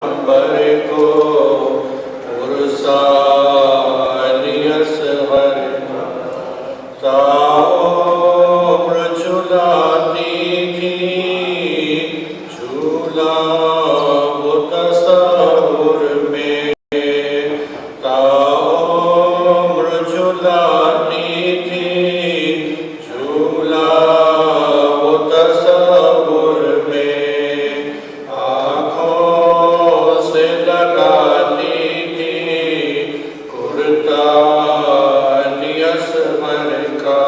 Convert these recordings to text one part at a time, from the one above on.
पर को पुरसानियस हर ताओ झुलाती थी झूला वो तस्वुर में ताओ झुलाती थी झूला वो तस्वुर में आँखों से लगाती थी कुर्ता नियस भर का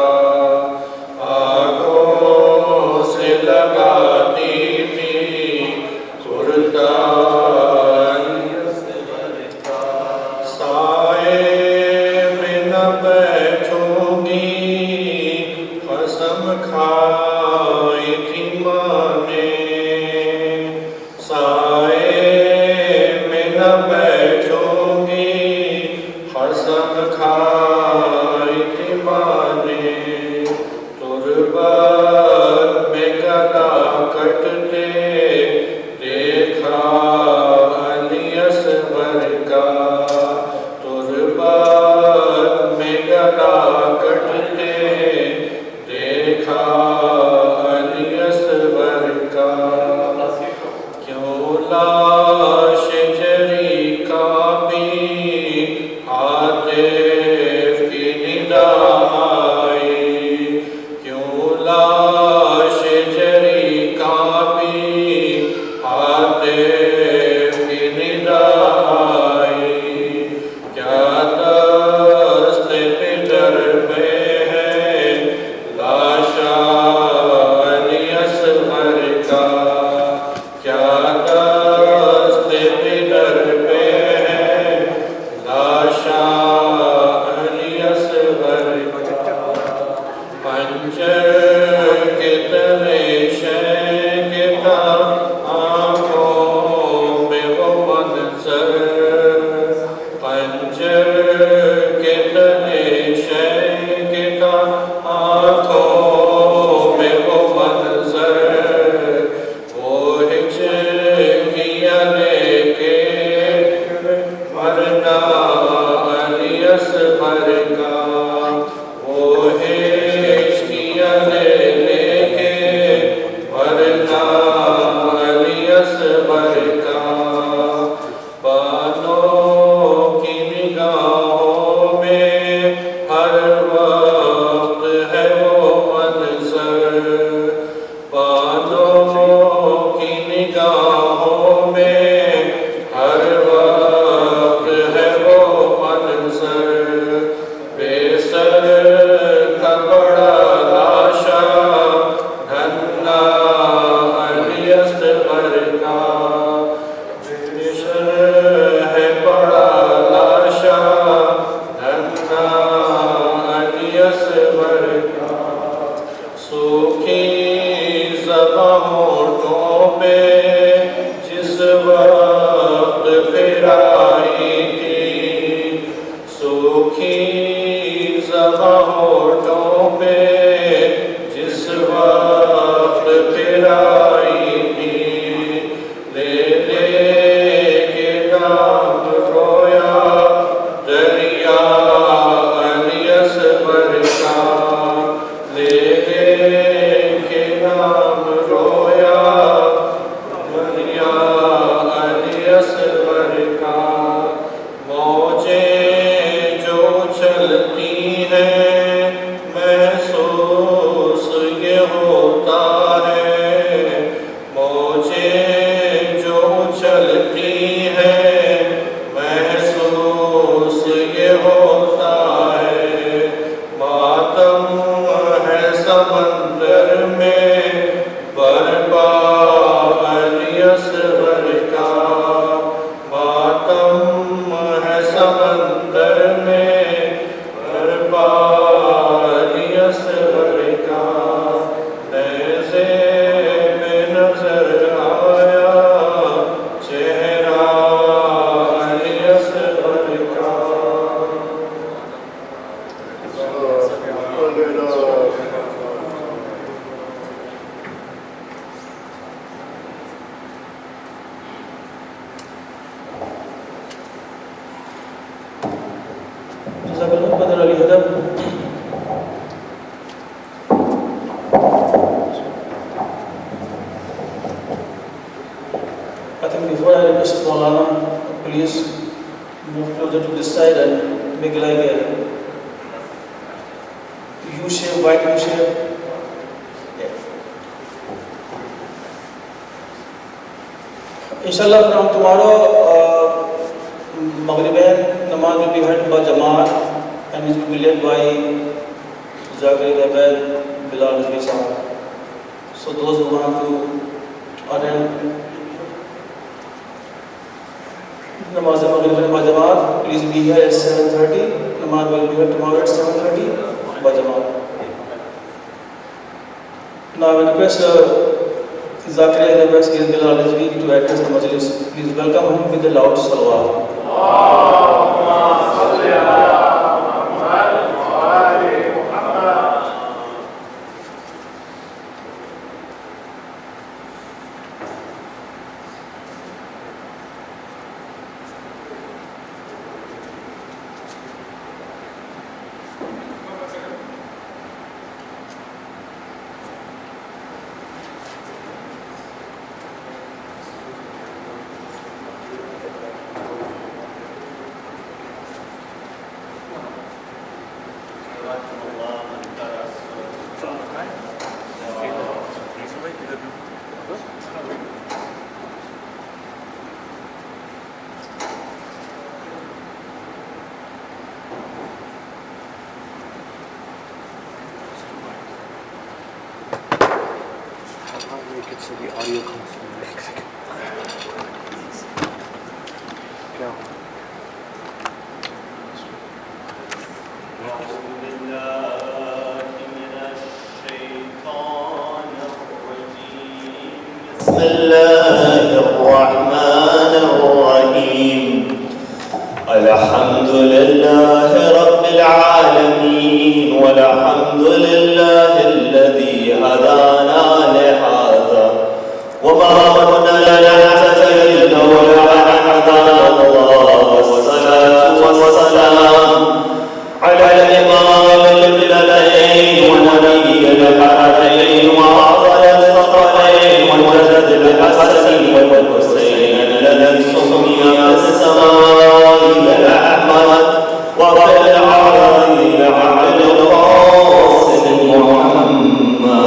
आँखों से लगाती थी कुर्ता नियस भर का साए में न बैठूंगी कसम खाई थी माने साए में न बैठूंगी कसम खाई थी माने तुरबत में गला कटते देखा अनियस भर का तुरबत में गला कटते देखा अनियस भर का क्यों लाश जरी का भी आते की निदा आई क्यों लाश जरी का भी आते की निदा आई क्या दस्त पिदर में है लाशा नियस भर का क्या दस्त पिदर में है लाशा नियस भर का पंजर के तले शैंगता आँखों में वो मंजर पंजर के तले शैंगता आँखों में वो मंजर वो हिचकियाँ लेके मरना अनियस भर का वो हिचकियाँ लेके मरना अनियस भर का बालों की निगाहों में हर वक्त है वो मंजर बालों की निगाहों में हर वक्त है वो मंजर बेसर का बड़ा लाशा धन्ना अनियस भर का बेसर है बड़ा लाशा धन्ना अनियस भर का सूखी ज़बां होठों पे जिस वक्त फिर आई थी सूखी ज़बां होठों पे जिस वक्त फिर आई थी ले के नाम रोया दरिया अनियस भर का ले के नाम रोया दरिया अनियस भर का मौजें जो चलती हैं महसूस ये होता है मौजें जो चलती हैं महसूस ये होता है मातम है समंदर में बरपा अनियस भर का मातम है समंदर में बरपा अनियस भर का नज़े में नजर आया चेहरा together. I think before I request Maulana, please move closer to this side and make like a U-shape, white U-shape. Inshallah, from tomorrow, Maghrib Namaz will be held by Jamaat and it will be led by Syed Bilal Rizvi sahab. So those who want to attend Namaz Maghrib by Jamaat, please be here at 7:30. Namaz will be held tomorrow at 7:30 by Jamaat. Now I request Syed Bilal Rizvi to address the Majlis. Please welcome him with the loud salawat. So the audio comes from next. Go. بسم الله الرحمن الرحيم الحمد لله رب العالمين والحمد لله الذي هدانا لهذا وما كنا لنهتدي لولا أن هدانا الله والصلاة والسلام على الإمام البلدين ونبي الحرمين وأفضل الثقلين والمجد الحسن والحسين الذي سمي بالسماء أحمد وفي العربين عبد القاسم محمد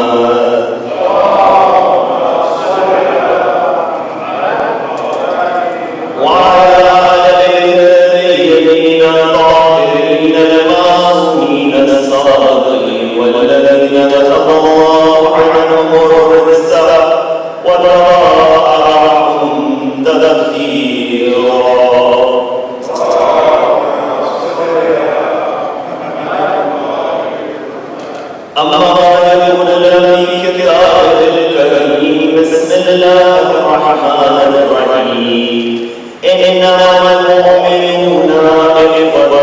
وعلى آله الطيبين الطاهرين المعصومين الصادقين والذين كتب الله عنهم الرزق وتراءهم تذكيرا أما يقول الذي في كتاب الكريم بسم الله الرحمن الرحيم إنما المؤمنون إخوة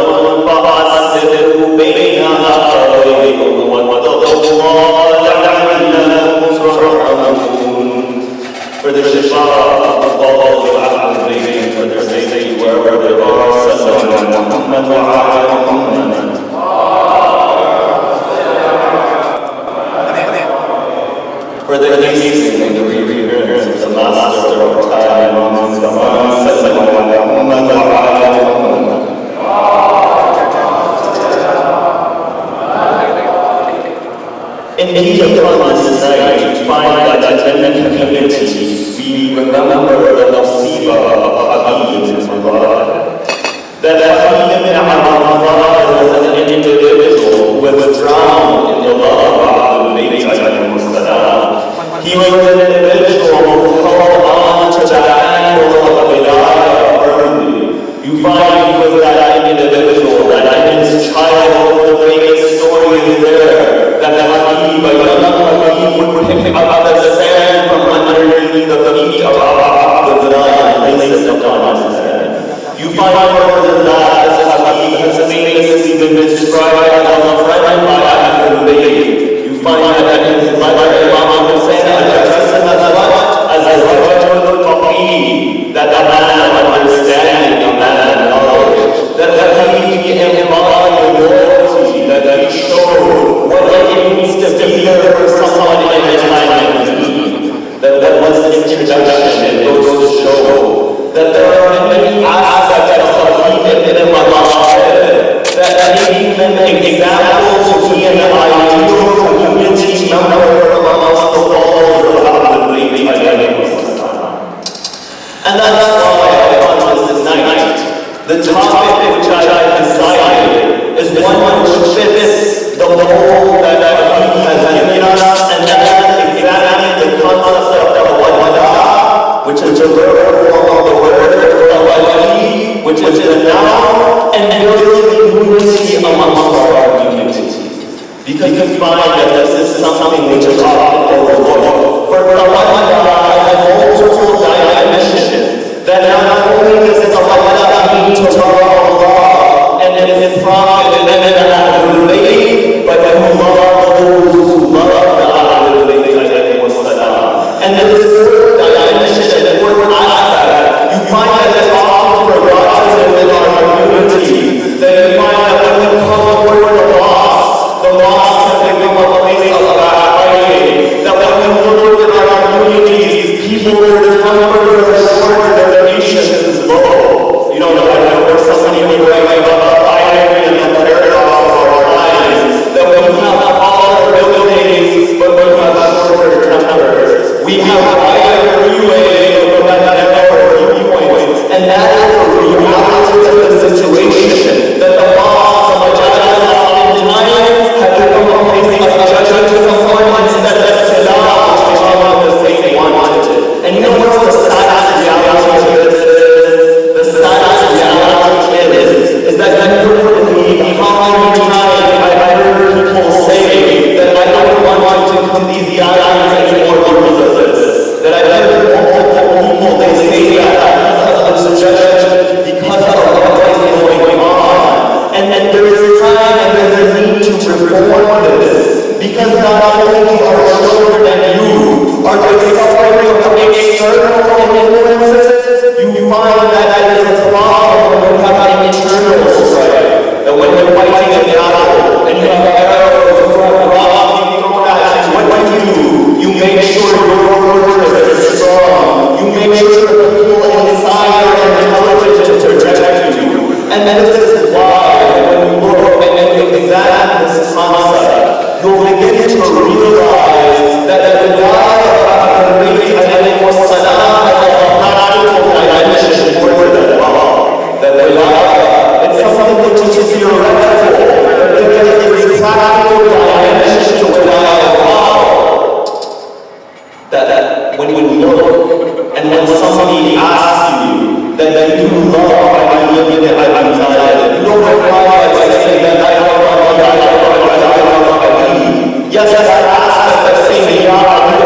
فأصلحوا بين أخويكم واتقوا الله لعلكم ترحمون. For the Shishah of all you have to believe, for their safety wherever they are, Sallallahu Muhammad wa ala Muhammad. For the peace and the reappearance of the Master of time amongst the monks, Sallallahu Muhammad wa ala Muhammad. Indeed, upon this night, we find that in many communities, we remember the Nasiba of Habib ibn Mubarak. That Habib ibn Mubarak was an individual who was drowned in the love of Al-Bayt alayhi salam. He was an individual who held on to the angle of Wilayah firmly. You find he was that individual that in his childhood, the greatest story is there, that the Habib, a young Habib, would pick up the sand from underneath the feet of Abdullah and place it upon his head. You find more than that, as Habib has famously been described as a friend by Ahlul-Bayt. You find that in his life, Imam Hussein addresses him as a rajul faqih, that a man of understanding, a man of knowledge, that the Habib embodied loyalty that there are many aspects of Tawheed in Allah that make them examples to be an ideal community member amongst the followers of Ahlul Bayt. And that's why on this night, the topic which I have decided is one which fits the mold that Tawheed has given us, and that is examining the concept of wada, which is a verb form of the word wali, which is the noun, and building unity amongst our community. Because you can find that this is something which is often overlooked. For wada has multiple dimensions that not only does it mean to Allah and His Prophet and Ahlul Bayt, but to love those who love the Ahlul Bayt. And this third dimension, the word aspect, you find that it's often forgotten within our community. That you find that when we come forward the mosque has become a place of fighting. That when we look at our communities, people are numbers are short, their patience is low. You know, I know somebody who like fighting and the paradox of our lives. That when we have all our buildings, but we have shorter tempers. We have a wider freeway, but we have narrower viewpoints. And that is the reality of the situation. That the mosque of Majalis oftentimes have become a place of judgment to someone instead of salah, which we all know the same wanted. And you know what's the saddest reality of this is? The saddest reality is that in how many times I've heard people say that I don't want to come to these gatherings anymore because of this. That I've heard multiple people, they say that because of the judgment, because of what is going on. And then there is time and there is a need to reform this. Because not only are children and you are suffering from external influences, you find that is a problem when you have an internal strife. That when you're fighting a battle and you have arrows thrown rocks being thrown at you, what do? You make sure your word is strong. You make sure the people inside are intelligent to protect you. And this is why when you look and you examine this concept, you'll begin to realize that the God of Ahlul Bayt was salam as a practical dimension more than Allah. That the God, it's something which is theoretical, but there is a practical dimension to Allah. That when you look and when somebody asks you that you love and you live in it, you don't reply by saying that I love yes, that aspect of saying Ya Allah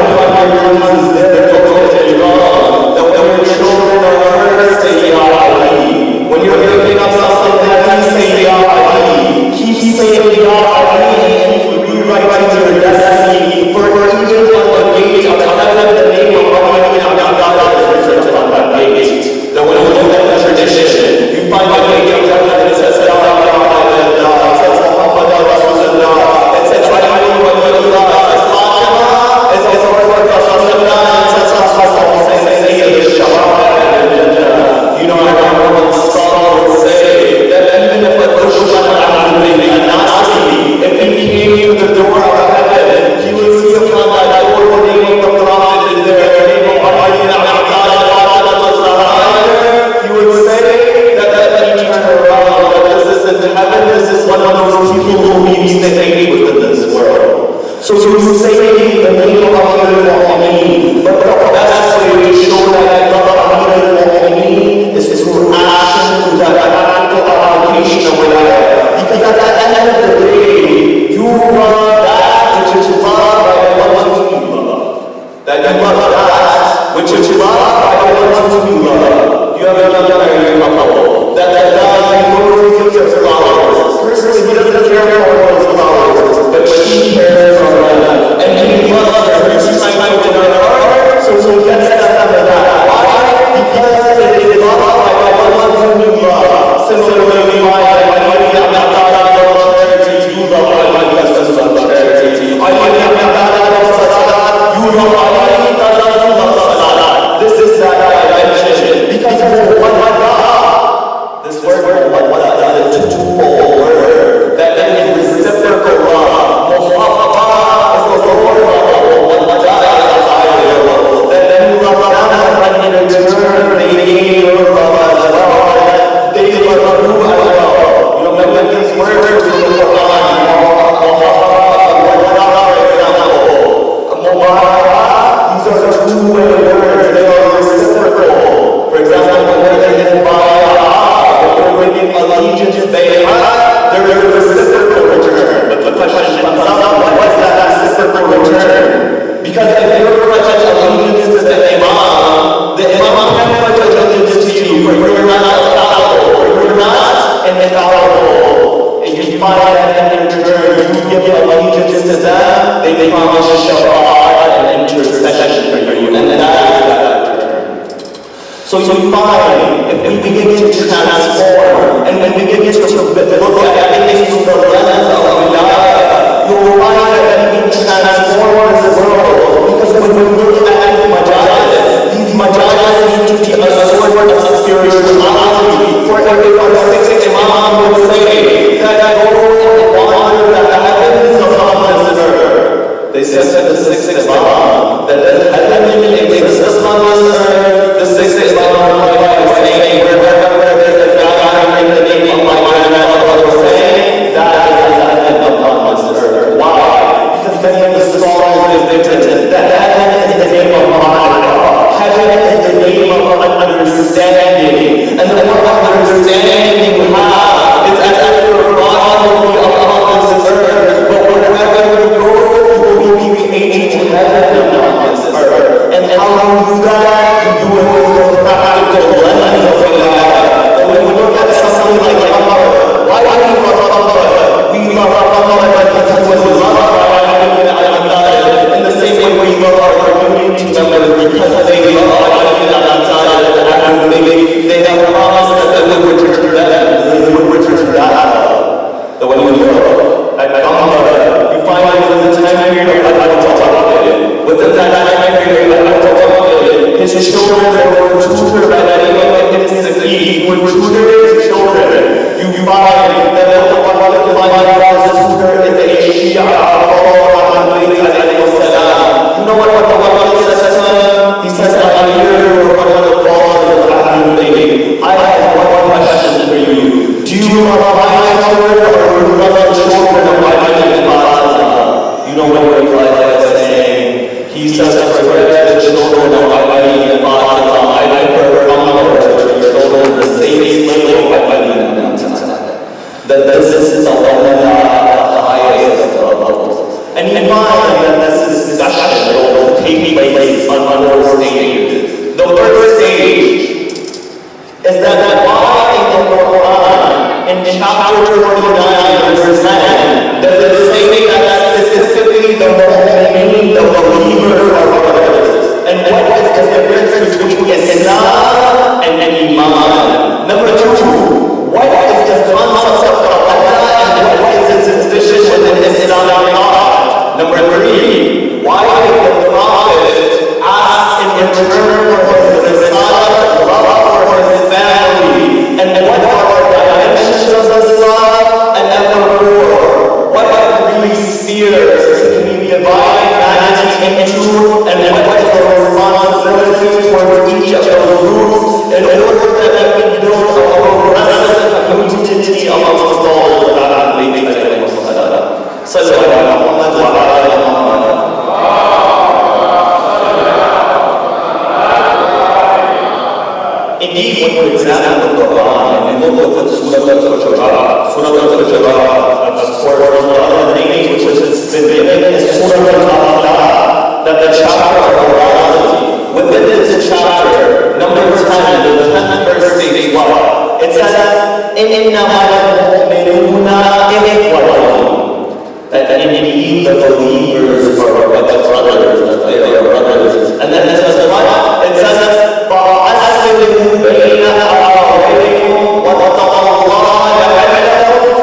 is there, don't get it wrong. That when your children are hurt, say Ya Ali. When you're picking up something that you say Ya Ali, keep saying Ya Ali and you rewrite your destiny. For even on the gate of heaven, the name of Allah is written on that gate. That when you look at the tradition, you find the gate of heaven that says Ya Allah, it says Muhammad Rasulullah, it says you know, I remember one scholar would say that even if a Dushman if he came to the door of heaven, he would see upon that door the name of the Prophet is there, the name of Allah, he would say that he turned around, that this is in heaven, this is one of those people who we stay within this world. So you say the name of Al-Mu'mineen, but the best way to show that Al-Mu'mineen is through action, through that practical application of wilayah. Because at the end of the day, you love that which is loved by the ones whom you love. That you love that which is loved by the ones whom you love. You have another couple. That God glorifies your flowers. Personally, he doesn't care for those flowers, but she cares for them. And he loves her. She's trying to her heart, so he gets that out of that. Why? Because it is loved by the ones whom you love. Similarly, why charity, you love Allah, lessons on charity. You love Allah, this is that dimension. Because they promise shafa'at and intercession for you, and that is that return. So you find, if we begin to transform, and when we begin to look at things through the lens of wilayah, you will find that we can transform this world, because when we look at these majalis need to be a sort of spirituality. For everyone, the sixth Imam would say that wander the heavens above this earth. They said to the sixth Imam that the heaven exists on this earth. The sixth Imam was saying, wherever there is God in the name of my God, was saying that is the heaven upon this earth. Why? Because many of the scholars have written that heaven is the name of God. Heaven is the name of understanding, and the more understanding you have, it's as if your God will be upon this earth, but wherever you go, you will be creating heaven upon this earth. And how do you do that? You do it with the practical lens of Allah. And when we look at something like Allah, why do we love Allah? We love Allah because we love Allah. In the same way we love our community members because they love Allah. They have promised that they would return them. They would return that. But when you look at Allah, you find that in the time period of Allah, within that time period of Allah, his children were tutored by the name of He would tutor his children. You find that Allah is a tutor is a Shia. You know what Allah says to him? He says, I have one question for you. Do you love my children or do you love the children of my father? You know what he replies by saying? He says, forget the children of my father. I prefer Allah to your children, the same slave of my that this is the highest of levels. And you find that this discussion will take place on four stages. The first stage is that why in the Quran, in chapter 49, verse 10, does it say that specifically the mu'min, the believer are brothers? And what is the difference between Islam and Iman? Number two, what is the concept of Allah and what is its position within Islamic thought? Number three, why did the Prophet ask in return for his Risala love for his family? And what are the dimensions of Islam? And number four, what are the three spheres can we divide humanity into? And what is the responsibility towards each of those groups in order that we can build a progressive community amongst all of that? Indeed, when you examine the Quran and look at Surah Al-Hujurat, of course, one of the names which has been given is Surah Al-Hujurat, that the chapter of morality. Within this chapter, number 10, the 10th verse states what? It says, إِنَّمَا الْمُؤْمِنُونَ إِخْوَةٌ. That indeed the believers are brothers, that they are brothers. And then it says what? It says, فَأَسْلِمُوا بَيْنَ أَخَوَيْكُمْ وَاتَّقُوا اللَّهَ لَعَلَّكُمْ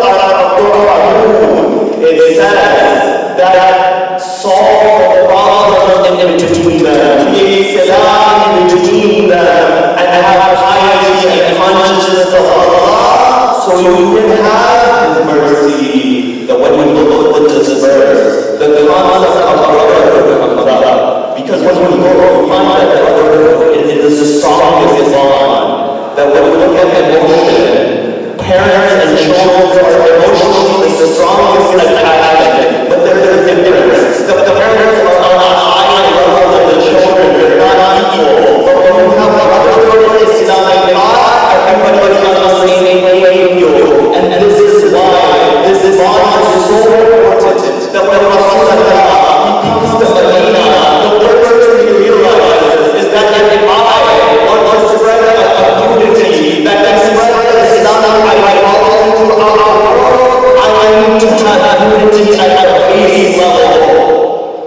تُرْحَمُونَ. It says that solve the problem in between them, create salam in between them, and have piety and consciousness of Allah, so you can have His mercy. That when we look at this verse, the concept of brotherhood comes up. Because when we go, we find that brotherhood is the strongest bond. That when we look at emotion, parents and children are emotionally the strongest attachment. But there is a difference. The parents are on a higher level than the children. They're not equal. But when we have brotherhood in Islamic thought, everybody is on the same playing field. And this is why this bond is so important that when Rasulullah comes to Medina, the first thing he realizes is that if I want to spread a unity that can spread Islam ideology to our world, I need to have unity at a base level.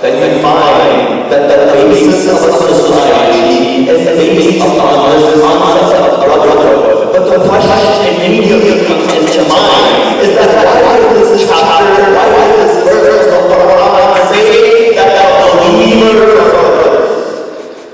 then you find that the basis of a society is based upon this concept of brotherhood. But the question immediately comes into mind is that why does this chapter, why does this verse of the Quran say that the believers are brothers?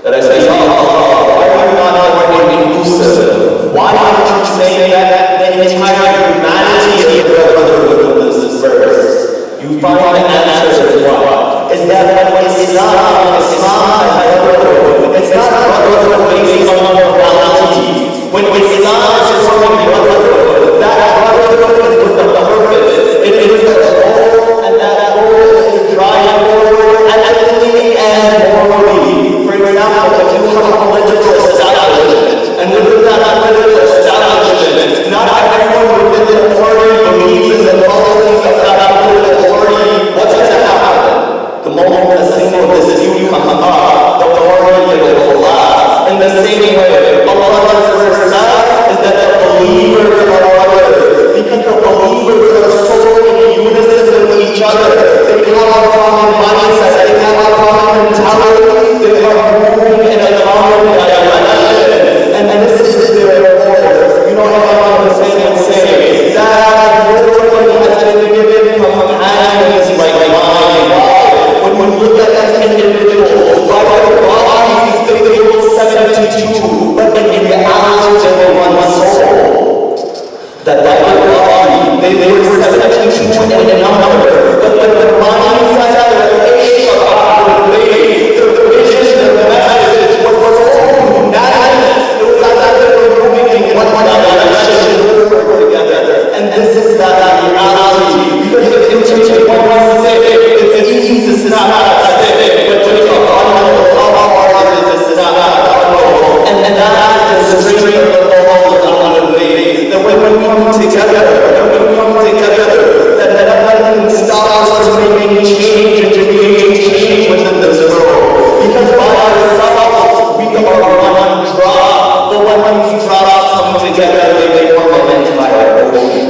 That I say, Allah, why are you not more inclusive? Why aren't you saying that the entire humanity is brotherhood in this verse? You find the answer is what? Is that when Islam is brotherhood, it's not brotherhood based on morality. When Islam is forming brotherhood, that brotherhood is with the purpose. It is the goal, and that goal is driving forward ethically and morally. For example, if you have a political establishment, and within that political establishment, not everyone within the party believes in the policies of that political party. What's going to happen? The moment a single dispute comes up, the party will collapse. In the same way, Allah's verse is that the believers are brothers, because the believers are so in unison with each other. They have a common mindset, they have a common mentality, they are moving in a common direction, and this is their reward. You know how I was saying that your money has been given from hands like mine. When you look at that individual, by their bodies, they feel 72, but in reality, they were one soul. That by their body, they were 72 in number, but their mindset, their age of our way, their vision, their message was so unanimous. It was like that they were moving in one direction together. And this is that reality. Because if one say it's easy to snap out, but to be a bundle of our lives is not a and that is the strength of the whole way. That when we come together, that nothing stops us from making change and creating change within this world. Because by ourselves, we are one drop, but when these drops come together, they form an entire ocean.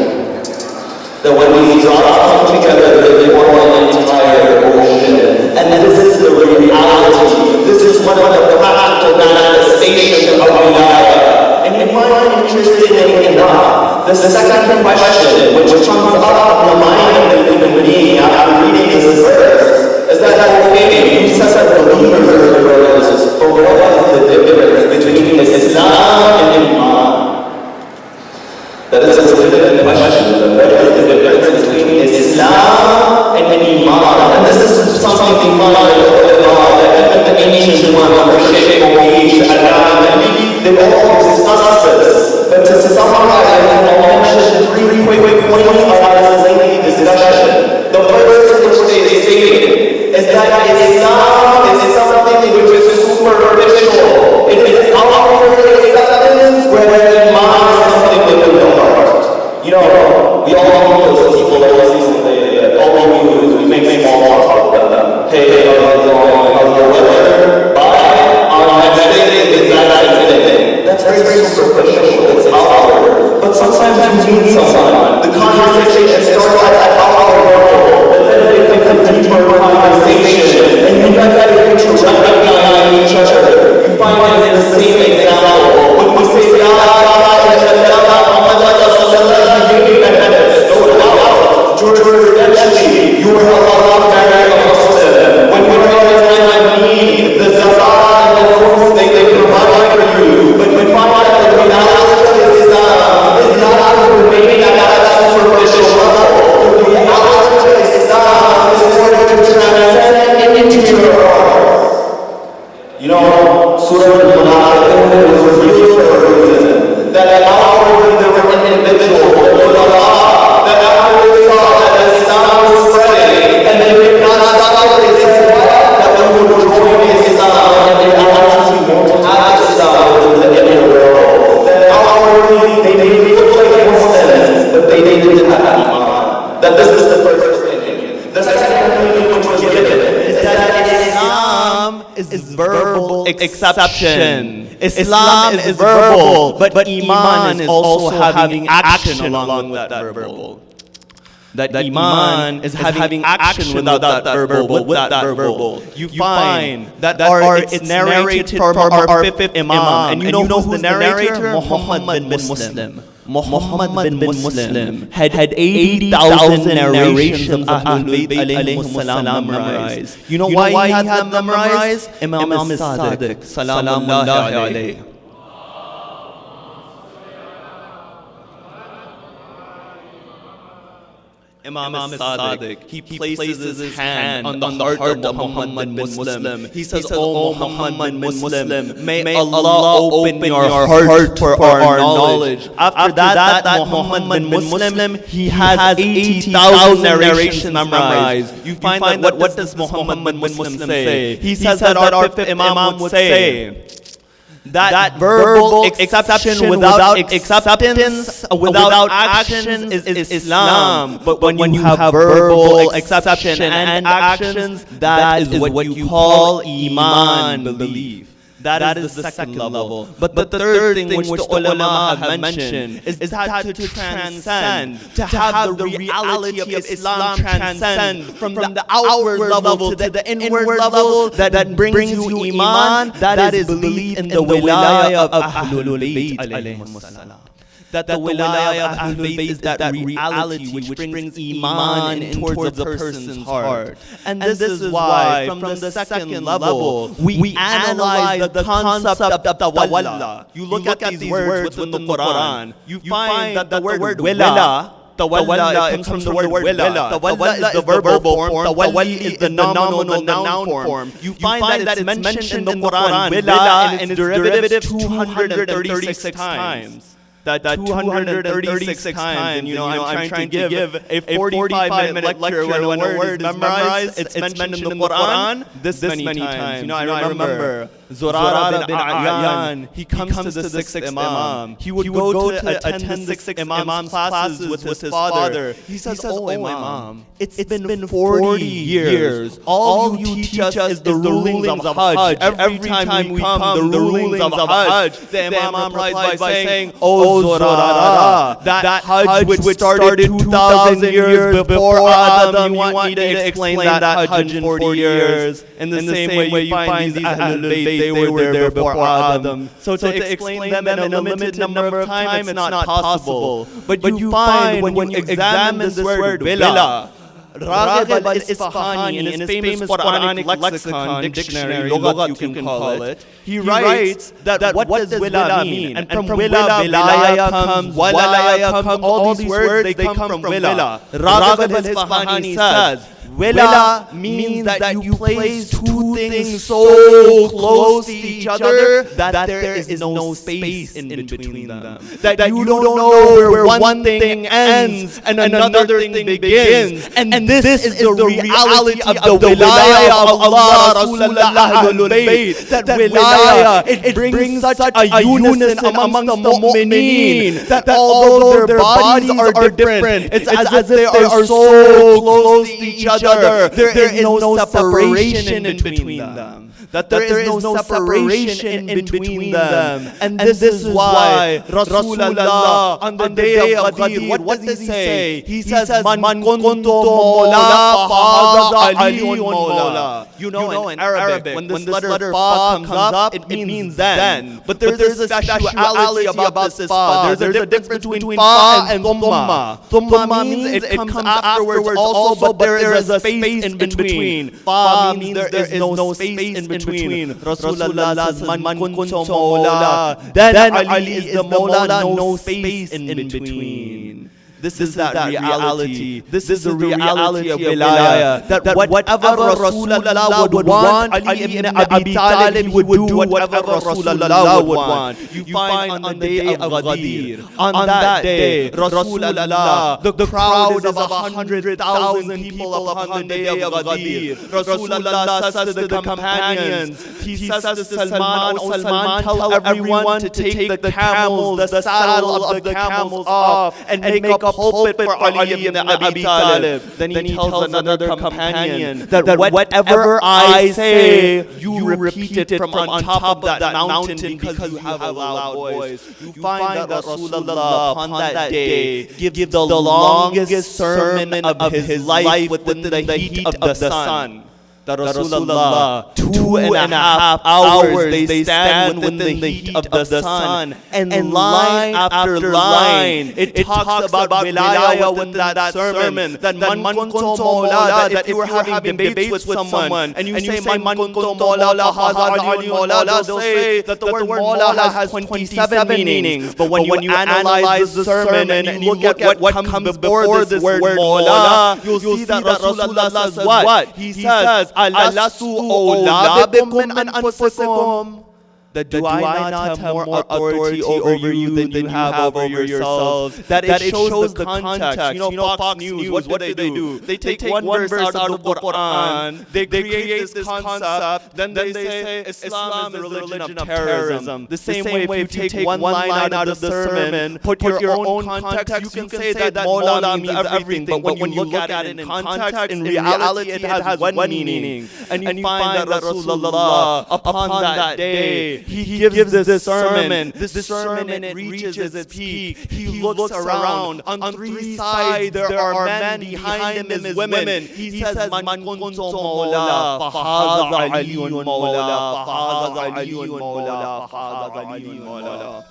That when these drops come together, they form an entire ocean. And this is the reality. This is one of the practical manifestations of wilayah. And if I'm interested in the second question, which comes up in the mind of the human after reading this verse, is that okay, you said that believers are brothers, but what is the difference between Islam and Iman? That is a legitimate question. What is the difference between Islam and Iman? And this is something we find that the ancient one, Sheikh they all discuss this. But to summarize, I'll mention three quick points of this lengthy discussion. The first which they stated is that Islam is something which is superficial. It is outward acceptance, whereas Iman is something within the heart. You know, we all know those people that we see someday. All we do is we make small talk about them. Hey, how's your weather? Bye. Next day is that anything. That's very superficial. It's outward. But sometimes you meet someone. The conversation starts at our level, but then it becomes a deeper conversation, and you guys get to recognize each other. You find it in the same example. When we say George, eventually, you were allowed to marry a Muslim. When you're in a time of need, the zakah and the force they provide for you. But we find out that the reality of Islam is not remaining at that superficial level. The reality of Islam is for you to transcend into your heart. You know, Surah Al-Munafiqun was revealed for a reason. That outwardly there were individuals, that outwardly saw that Islam was spreading, and they did not stop. They said that we would join Islam, and they actually won't have Islam within the inner world. That outwardly they look like Muslims, but they didn't have Iman. That this is the first thing. The second thing which was given is that Islam is verbal exception. Islam is verbal, but Iman is also having action along with that verbal. that Iman is having action without that verbal. You find that it's narrated from our fifth Imam. And you know who's the narrator? Muhammad bin Muslim. Muhammad bin Muslim had 80,000 narrations of Ahlul Bayt alayhim salam memorized. You know why he had them memorized? Imam as-Sadiq, salamullahi alayhi. Imam as-Sadiq, he places his hand on the heart of Muhammad bin Muslim. He says, "Oh Muhammad bin Muslim, may Allah open your heart for our knowledge." After that Muhammad bin Muslim, he has 80,000 narrations memorized. You find that what does Muhammad bin Muslim say? He says that our fifth Imam would say that verbal exception without acceptance, without action is Islam. But when you have verbal exception and actions, that is what you call Iman, belief. That is the second level. But the third thing which the ulama have mentioned is that to transcend, to have the reality of Islam transcend from the outward level to the inward level that brings you Iman, that is belief in the wilayah of Ahlul Bayt alayhim salam. That the wilayah of Ahlul Bayt is that reality which brings Iman towards a person's heart. And this is why, from the second level, we analyze the concept of tawalla. You look at these words within the Quran, you find that the word willa, tawalla, it comes from the word willa. Tawalla is the verbal form, tawalli is the nominal, the noun form. You find that it's mentioned in the Quran, willa, and its derivative 236 times. That 236 times, and I'm trying to give a 45-minute lecture when a word is memorized. It's mentioned in the Quran this many times. I remember Zurara bin A'yan, he comes to the sixth Imam. He would go to attend the sixth Imam's classes with his father. He says, "Oh Imam, it's been 40 years. All you teach us is the rulings of Hajj. Every time we come, the rulings of Hajj." The Imam replies by saying, "Oh Zurara, that Hajj which started 2,000 years before Adam, you want me to explain that Hajj in 40 years? In the same way you find these Ahlul Bayt, they were there before Adam. So to explain them in a limited number of time, it's not possible. But you find when you examine this word willa, Raghib al-Isfahani, in his famous Quranic lexicon, dictionary, lughat you can call it, he writes that what does willa mean? And from willa, wilaya comes, walaya comes, all these words, they come from willa. Raghib al-Isfahani says, willa means that you place two things so close to each other that there is no space in between them. That you don't know where one thing ends and another thing begins. And this is the reality of the wilayah of Allah, Rasulullah, Ahlul Bayt. That wilayah, it brings such a unison amongst the mu'mineen that although their bodies are different, it's as if they are so close to each other. There is no separation in between them. That there is no separation in between them. And this is why Rasulullah on the day of Ghadir, what does he say? He says, "Man kuntu mawla fa hadha aliyun mawla." You know, in Arabic, when this letter fa comes up, it means then. But there's a speciality about this fa. There's a difference between fa and thumma. Thumma means it comes afterwards also, but there is a space in between. Fa means there is no space in between. Rasulullah says, "Man kuntu mawla." Then Ali is the mawla, no space in between. This is that reality. This is the reality of wilayah. That whatever Rasulullah would want, Ali ibn Abi Talib would do whatever Rasulullah would want. You find on the day of Ghadir, on that day, Rasulullah, the crowd of 100,000 people upon the day of Ghadir, Rasulullah says to the companions, he says to Salman, "O Salman, tell everyone to take the camels, the saddle of the camels off and make up pulpit for Ali ibn Abi Talib. Then he tells another companion that whatever I say, you repeat it from on top of that mountain because you have a loud voice. You find that Rasulullah upon that day gives the longest sermon of his life within the heat of the sun. That Rasulullah, 2.5 hours they stand within the heat of the sun, and line after line it talks about wilayah within that sermon, that man kuntum mawla, that if you were having debates with someone and you say man kuntum mawla hadha aliyun mawla, they'll say that the word mawla has 27 meanings, but when you analyze the sermon and you look at what comes before this word mawla, you'll see that Rasulullah says what? He says, Alastu awla min anfusikum. That do I not have more authority over you than you have over yourselves? That it shows the context. You know, Fox News, what do they do? They take one verse out of the Quran, they create this concept, then they say Islam is the religion of terrorism. The same way, if you take one line out of the sermon, put your own context, you can say that Mawla means everything, but when you look at it in context, in reality it has one meaning. And you find that Rasulullah, upon that day, he gives this sermon, and it reaches its peak. He looks around. On three sides there are men, behind him is women. He says, Man kuntum mawla, fahadha aliyun mawla, fahadha aliyun mawla, fahadha aliyun mawla.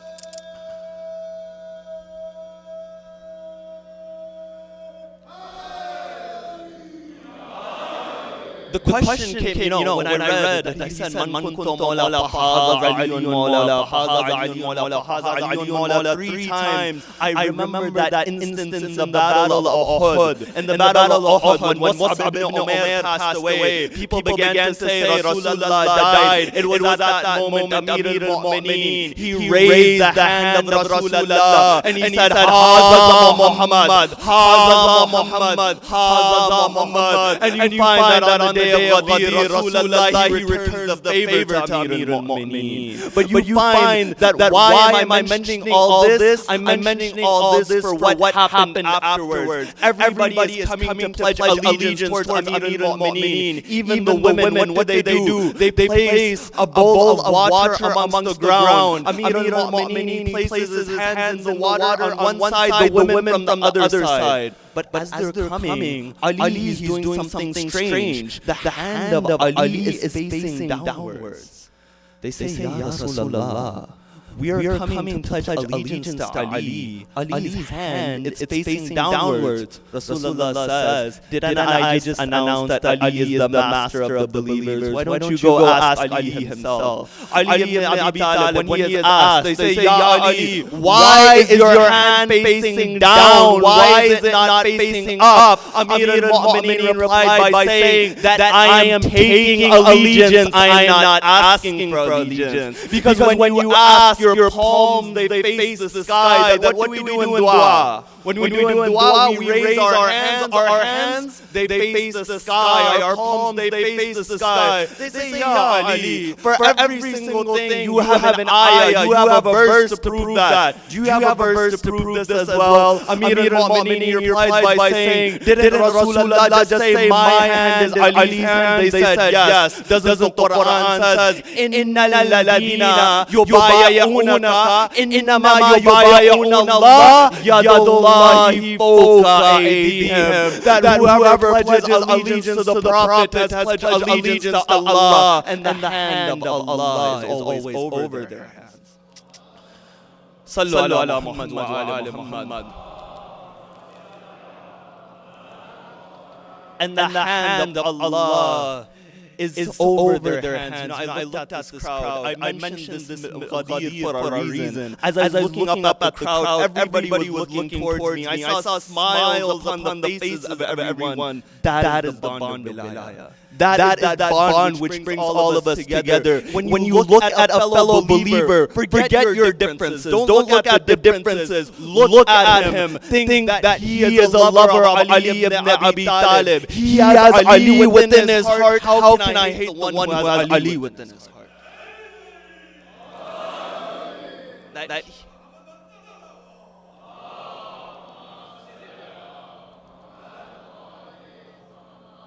The question came, when I read that he said, Man kuntum mawla, fahadha aliyun mawla, fahadha aliyun mawla, fahadha aliyun mawla 3 times. I remember that instance in the Battle of Uhud. In the Battle of Uhud, when Mus'ab ibn Umair passed away, people began to say Rasulullah died. It was at that moment Amir al-Mu'mineen, he raised the hand of Rasulullah and he said, Hadha Muhammad, Hadha Muhammad, Hadha Muhammad. And you find that on the day of Ghadir, Rasulullah, he returns the favor to Amir al-Mu'mineen. But you find that why am I mentioning all this? I'm mentioning all this for what happened afterwards. Everybody is coming to pledge allegiance towards Amir al-Mu'mineen. Even the women, what they do? They place a bowl of water amongst the ground. Amir al-Mu'mineen places his hands in the water on one side, the women from the other side. But as they're coming, Ali is doing something strange. The hand of Ali is facing downwards. They say, Ya Rasulullah, we are coming to pledge allegiance to Ali. Ali's hand, it's facing downwards. Rasulullah says, didn't I just announce that Ali is the master of the believers? Why don't you go ask Ali himself? Ali ibn Abi Talib, when he is asked, they say, Ya Ali, why is your hand facing down? Why is it not facing up? Amir al-Mu'mineen replied by saying that I am taking allegiance, I am not asking for allegiance. Because when you ask, your palms, they face the sky. What do we do in dua? When we do in dua, we raise our hands, they face the sky. Our palms, they face the sky. They say, Ya Ali, for every single thing, you have an ayah, you have a verse to prove that. Do you have a verse to prove this as well? Amir al-Mu'mineen replies by saying, didn't Rasulullah just say, my hand is Ali's hand? They said, yes. Doesn't the Quran says, Inna lalladina yubaya'unaka, innama yubaya'una Allah, yadullahi fawqa aydihim. That whoever pledges allegiance to the Prophet has pledged allegiance to Allah, and the hand of Allah is always over their hands. Sallu ala Muhammad wa ala Muhammad. And the hand of Allah is over their hands. I looked at this crowd. I mentioned this Ghadir for a reason. As I was looking up at the crowd, everybody was looking towards me. I saw smiles upon the faces of everyone. That is the bond of wilayah. That is that bond which brings all of us together. When you look at a fellow believer, forget your differences. Don't look at the differences. Look at him. Think that he is a lover of Ali ibn Abi Talib. He has Ali within his heart. How can I hate the one who has Ali within his heart?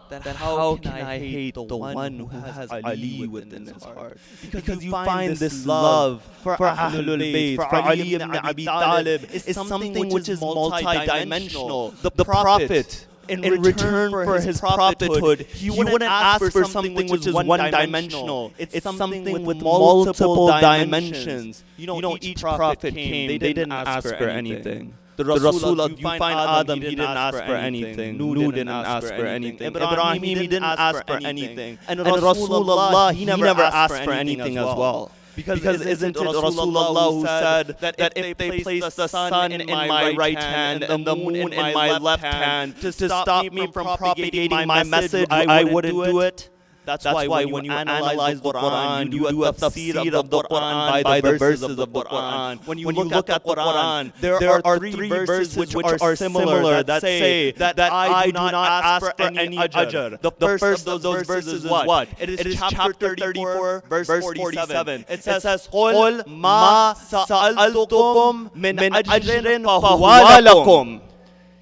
that how can I hate the one who has Ali within his heart? Because you find this love for Ahlul Bayt, for Ali ibn Abi Talib, is something which is multi-dimensional. The Prophet, in return for his prophethood, he wouldn't ask for something which is one-dimensional. It's something with multiple dimensions. You know, each prophet came, they didn't ask for anything. The Rasul, you find Adam, he didn't ask for anything. Nuh didn't ask for anything. Ibrahim, he didn't ask for anything. And Rasulullah, he never asked for anything as well. Because isn't it Rasulullah who said that if they place the sun in my right hand and the moon in my left hand to stop me from propagating my message, I wouldn't do it? That's why when you analyze the Quran, you do a tafsir of the Quran by the verses of the Quran. When you look at the Quran, there are three verses which are similar that say that I do not ask for any ajr. The first of those verses is what? It is chapter 34, verse 47. It says, قُلْ مَا سَأَلْتُكُمْ مِنْ أَجْرٍ فَهُوَ لَكُمْ.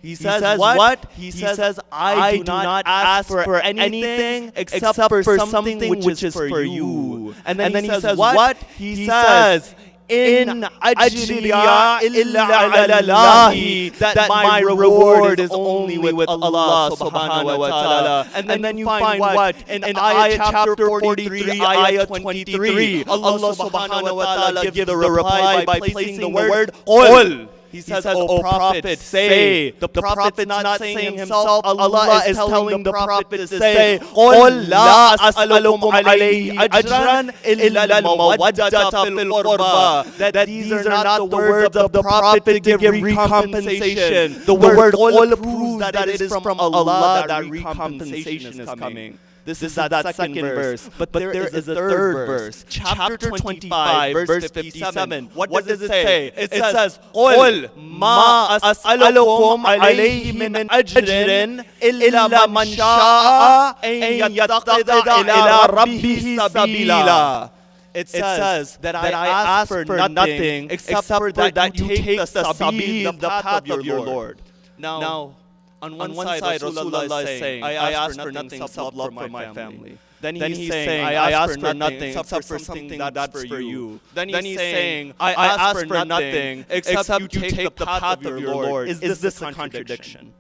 He says what? He says, I do not ask for anything except for something which is for you. And then he says what? He says, in ajriya illa ala Allahi, that my reward is only with Allah subhanahu wa ta'ala. And then you find what? In ayah chapter 43, ayah 23, Allah subhanahu wa ta'ala gives the reply by placing the word qul. He says, O Prophet, say. The Prophet's not saying himself. Allah is telling the Prophet to say, قُلْ لَا أَسْأَلُكُمْ عَلَيْهِ أَجْرًا إِلَّا الْمَوَدَّةَ فِي الْقُرْبَى. That these are not the words of the Prophet to give recompensation. The word قُلْ proves that it is from Allah that recompensation is coming. This is that second verse. But there is a third verse. Chapter 25, verse 57. What does it say? It says, قُلْ مَا أَسْأَلُكُمْ عَلَيْهِ مِنْ أَجْرٍ إِلَّا مَنْ شَاءَ أَنْ يَتَّخِذَ إِلَىٰ رَبِّهِ سَبِيلًا. It says that I ask for nothing except for that you take the sabil, the path of your Lord. Now, on one side, Rasulullah is saying, I ask for nothing except love for my family. Then he's saying, I ask for nothing except for something that's for you. Then he's saying, I ask for nothing except you take the path of your Lord. Is this a contradiction?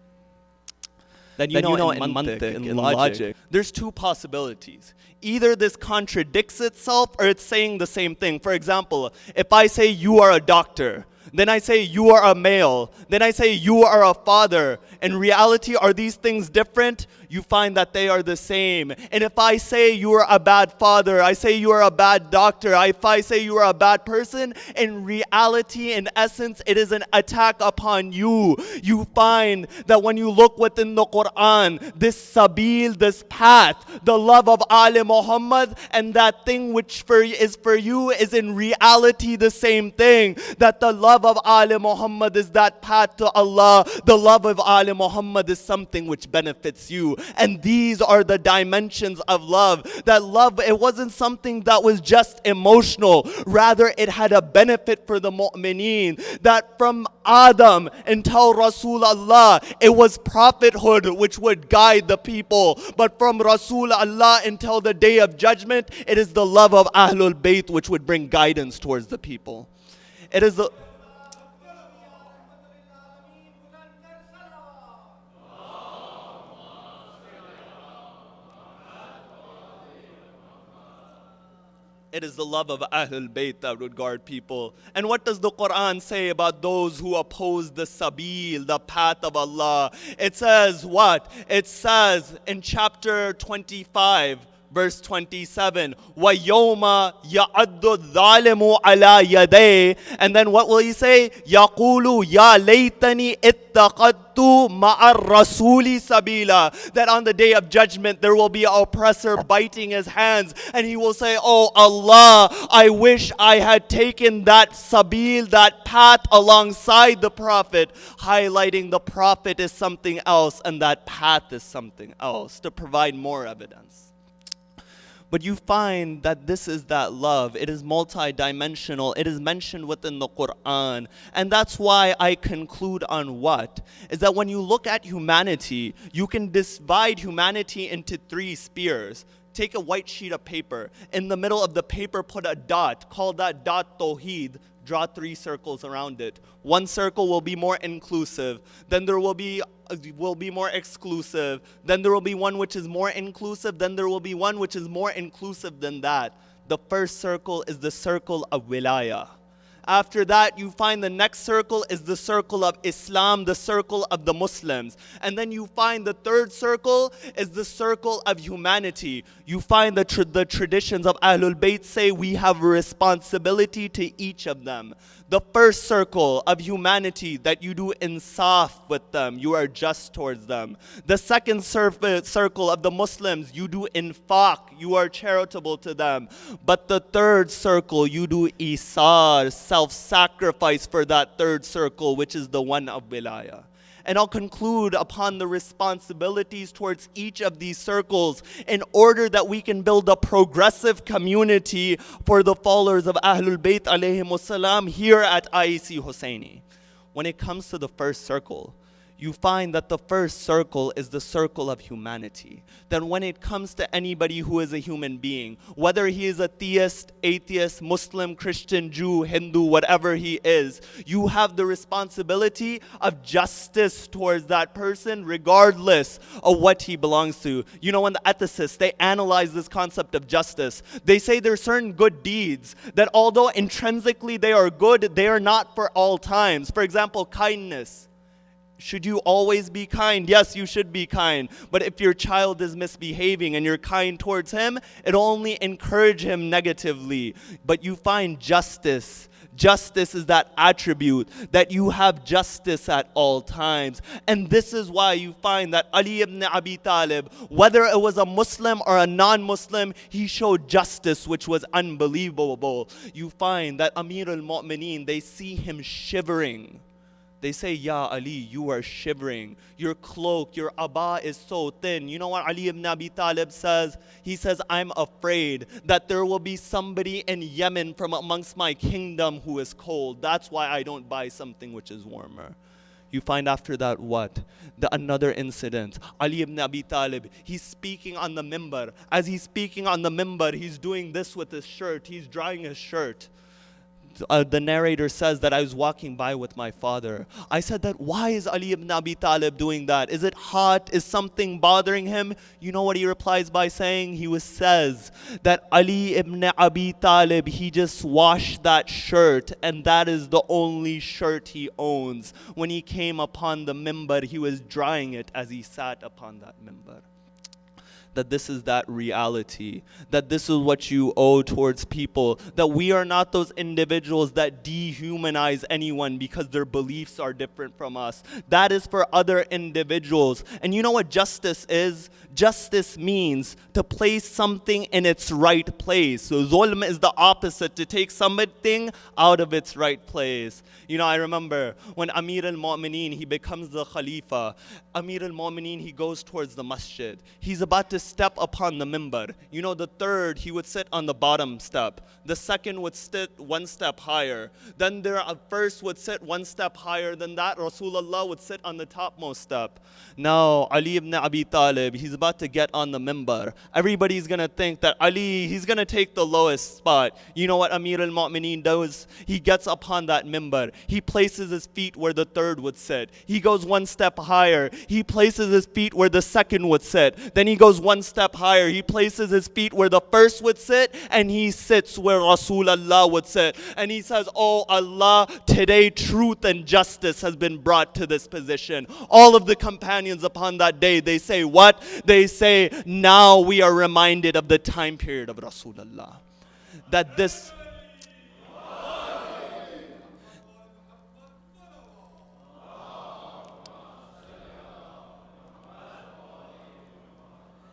Then you know in mantiq, in logic, there's two possibilities. Either this contradicts itself or it's saying the same thing. For example, if I say you are a doctor, then I say you are a male, then I say you are a father. In reality, are these things different? You find that they are the same. And if I say you are a bad father, I say you are a bad doctor, if I say you are a bad person, in reality, in essence, it is an attack upon you. You find that when you look within the Quran, this sabil, this path, the love of Ali Muhammad, and that thing which is for you is in reality the same thing. That the love of Ali Muhammad is that path to Allah. The love of Ali Muhammad is something which benefits you. And these are the dimensions of love. That love, it wasn't something that was just emotional. Rather, it had a benefit for the mu'mineen. That from Adam until Rasulullah, it was prophethood which would guide the people. But from Rasulullah until the day of judgment, it is the love of Ahlul Bayt which would bring guidance towards the people. It is the... It is the love of Ahlul Bayt that would guard people. And what does the Quran say about those who oppose the sabil, the path of Allah? It says what? It says in chapter 25, verse 27, وَيَوْمَ يَعَدُّ الظَّالِمُ عَلَى يَدَيْهِ. And then what will he say? يَقُولُ يَا لَيْتَنِي اتَّخَذْتُ مَعَ الرَّسُولِ سَبِيلًا. That on the day of judgment there will be an oppressor biting his hands, and he will say, oh Allah, I wish I had taken that sabil, that path alongside the Prophet, highlighting the Prophet is something else and that path is something else, to provide more evidence. But you find that this is that love. It is multidimensional. It is mentioned within the Quran. And that's why I conclude on what? Is that when you look at humanity, you can divide humanity into three spheres. Take a white sheet of paper. In the middle of the paper, put a dot. Call that dot Tawheed. Draw 3 circles around it. One circle will be more inclusive. Then there will be more exclusive. Then there will be one which is more inclusive. Then there will be one which is more inclusive than that. The first circle is the circle of wilaya. After that, you find the next circle is the circle of Islam, the circle of the Muslims. And then you find the third circle is the circle of humanity. You find the traditions of Ahlul Bayt say we have a responsibility to each of them. The first circle of humanity, that you do insaf with them, you are just towards them. The second circle of the Muslims, you do infaq, you are charitable to them. But the third circle, you do isar, self-sacrifice for that third circle, which is the one of wilaya. And I'll conclude upon the responsibilities towards each of these circles in order that we can build a progressive community for the followers of Ahlul Bayt alayhimus salam here at IEC Husaini. When it comes to the first circle, you find that the first circle is the circle of humanity. That when it comes to anybody who is a human being, whether he is a theist, atheist, Muslim, Christian, Jew, Hindu, whatever he is, you have the responsibility of justice towards that person regardless of what he belongs to. You know, when the ethicists, they analyze this concept of justice, they say there are certain good deeds that although intrinsically they are good, they are not for all times. For example, kindness. Should you always be kind? Yes, you should be kind. But if your child is misbehaving and you're kind towards him, it'll only encourage him negatively. But you find justice. Justice is that attribute, that you have justice at all times. And this is why you find that Ali ibn Abi Talib, whether it was a Muslim or a non-Muslim, he showed justice which was unbelievable. You find that Amir al-Mu'mineen, they see him shivering. They say, Ya Ali, you are shivering. Your cloak, your abba is so thin. You know what Ali ibn Abi Talib says? He says, I'm afraid that there will be somebody in Yemen from amongst my kingdom who is cold. That's why I don't buy something which is warmer. You find after that what? Another incident. Ali ibn Abi Talib, he's speaking on the mimbar. As he's speaking on the mimbar, he's doing this with his shirt. He's drying his shirt. The narrator says that I was walking by with my father. I said that, why is Ali ibn Abi Talib doing that? Is it hot? Is something bothering him? You know what he replies by saying? He says that Ali ibn Abi Talib, he just washed that shirt and that is the only shirt he owns. When he came upon the mimbar, he was drying it as he sat upon that mimbar. That this is that reality, that this is what you owe towards people, that we are not those individuals that dehumanize anyone because their beliefs are different from us. That is for other individuals. And you know what justice is? Justice means to place something in its right place. So zulm is the opposite, to take something out of its right place. You know, I remember when Amir al-Mu'mineen, he becomes the Khalifa. Amir al-Mu'mineen, he goes towards the masjid. He's about to step upon the mimbar. You know, the third, he would sit on the bottom step. The second would sit one step higher. Then first would sit one step higher than that. Rasulullah would sit on the topmost step. Now, Ali ibn Abi Talib, he's about to get on the mimbar. Everybody's going to think that Ali, he's going to take the lowest spot. You know what Amir al-Mu'mineen does? He gets upon that mimbar. He places his feet where the third would sit. He goes one step higher. He places his feet where the second would sit. Then he goes one step higher. He places his feet where the first would sit, and he sits where Rasulullah would sit. And he says, oh Allah, today truth and justice has been brought to this position. All of the companions upon that day, they say what? They say, now we are reminded of the time period of Rasulullah. That this...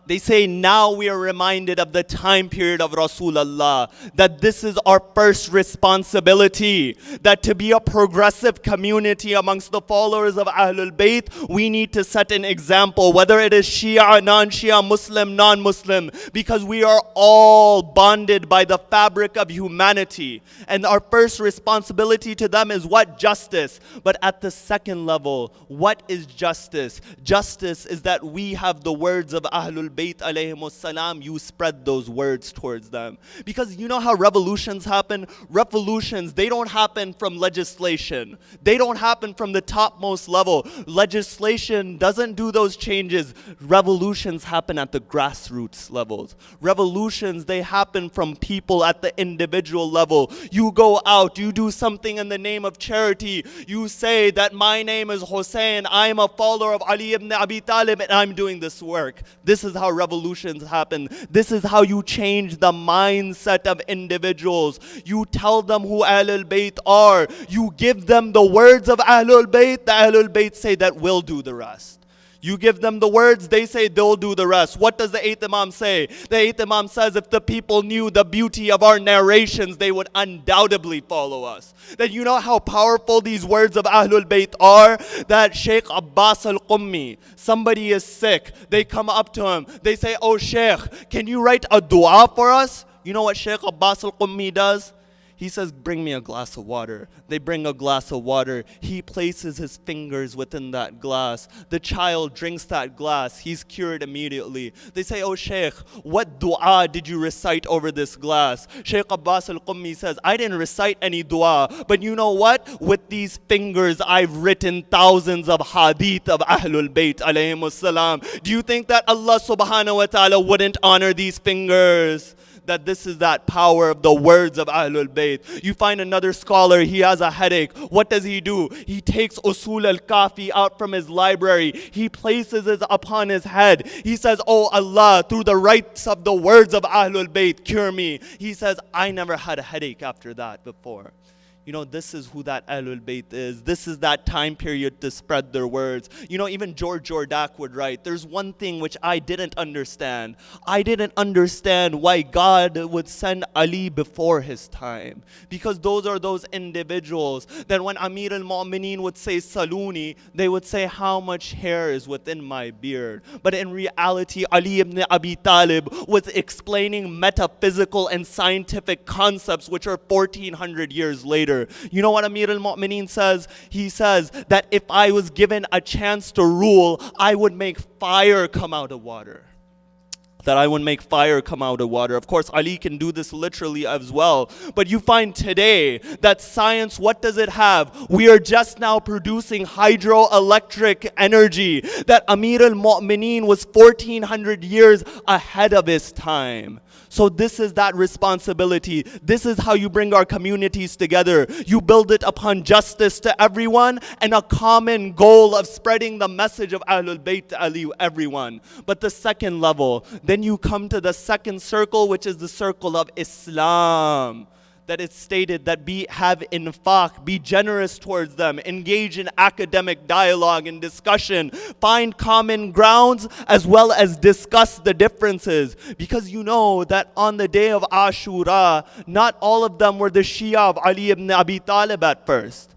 They say now we are reminded of the time period of Rasulullah, that this is our first responsibility, that to be a progressive community amongst the followers of Ahlul Bayt, we need to set an example, whether it is Shia, non-Shia, Muslim, non-Muslim, because we are all bonded by the fabric of humanity. And our first responsibility to them is what? Justice. But at the second level, what is justice? Justice is that we have the words of Ahlul Bayt alayhimus salam, you spread those words towards them. Because you know how revolutions happen? Revolutions, they don't happen from legislation. They don't happen from the topmost level. Legislation doesn't do those changes. Revolutions happen at the grassroots levels. Revolutions, they happen from people at the individual level. You go out, you do something in the name of charity. You say that my name is Hussein, I am a follower of Ali ibn Abi Talib, and I'm doing this work. This is how revolutions happen. This is how you change the mindset of individuals. You tell them who Ahlul Bayt are. You give them the words of Ahlul Bayt. The Ahlul Bayt say that we'll do the rest. You give them the words, they say they'll do the rest. What does the 8th Imam say? The 8th Imam says if the people knew the beauty of our narrations, they would undoubtedly follow us. That you know how powerful these words of Ahlul Bayt are? That Sheikh Abbas al-Qummi, somebody is sick. They come up to him. They say, oh Sheikh, can you write a dua for us? You know what Sheikh Abbas al-Qummi does? He says, bring me a glass of water. They bring a glass of water. He places his fingers within that glass. The child drinks that glass. He's cured immediately. They say, oh Sheikh, what dua did you recite over this glass? Sheikh Abbas al-Qummi says, I didn't recite any dua. But you know what? With these fingers, I've written thousands of hadith of Ahlul Bayt alayhimus salam. Do you think that Allah subhanahu wa ta'ala wouldn't honor these fingers? That this is that power of the words of Ahlul Bayt. You find another scholar, he has a headache. What does he do? He takes Usul al-Kafi out from his library. He places it upon his head. He says, oh Allah, through the rights of the words of Ahlul Bayt, cure me. He says, I never had a headache after that before. You know, this is who that Ahlul Bayt is. This is that time period to spread their words. You know, even George Jordak would write, there's one thing which I didn't understand. I didn't understand why God would send Ali before his time. Because those are those individuals that when Amir al-Mu'mineen would say Saluni, they would say how much hair is within my beard. But in reality, Ali ibn Abi Talib was explaining metaphysical and scientific concepts which are 1400 years later. You know what Amir al-Mu'mineen says? He says that if I was given a chance to rule, I would make fire come out of water. That I would make fire come out of water. Of course, Ali can do this literally as well. But you find today that science, what does it have? We are just now producing hydroelectric energy. That Amir al-Mu'mineen was 1400 years ahead of his time. So this is that responsibility. This is how you bring our communities together. You build it upon justice to everyone and a common goal of spreading the message of Ahlul Bayt to everyone. But the second level, then you come to the second circle, which is the circle of Islam. That it's stated that have infaq, be generous towards them, engage in academic dialogue and discussion, find common grounds as well as discuss the differences. Because you know that on the day of Ashura, not all of them were the Shia of Ali ibn Abi Talib at first.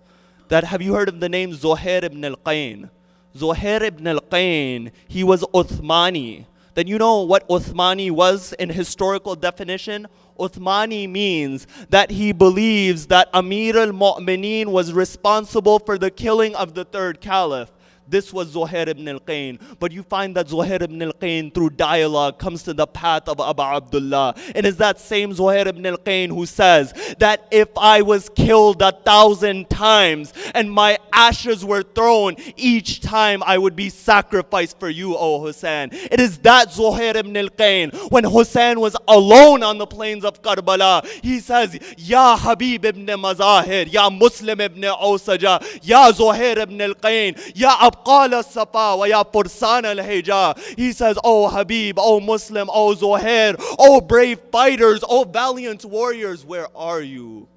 That have you heard of the name Zuhair ibn al-Qayn? Zuhair ibn al-Qayn, he was Uthmani. Then you know what Uthmani was in historical definition? Uthmani means that he believes that Amir al-Mu'mineen was responsible for the killing of the third caliph. This was Zuhair ibn al-Qayn. But you find that Zuhair ibn al-Qayn through dialogue comes to the path of Abu Abdullah. It is that same Zuhair ibn al-Qayn who says that if I was killed 1,000 times and my ashes were thrown, each time I would be sacrificed for you, O Hussein. It is that Zuhair ibn al-Qayn, when Hussein was alone on the plains of Karbala, he says, Ya Habib ibn Mazahir, Ya Muslim ibn Awsaja, Ya Zuhair ibn al-Qayn, Ya Abqal al-Safa wa ya Fursan al-Hija. He says, oh Habib, oh Muslim, oh Zuhair, oh brave fighters, oh valiant warriors, where are you?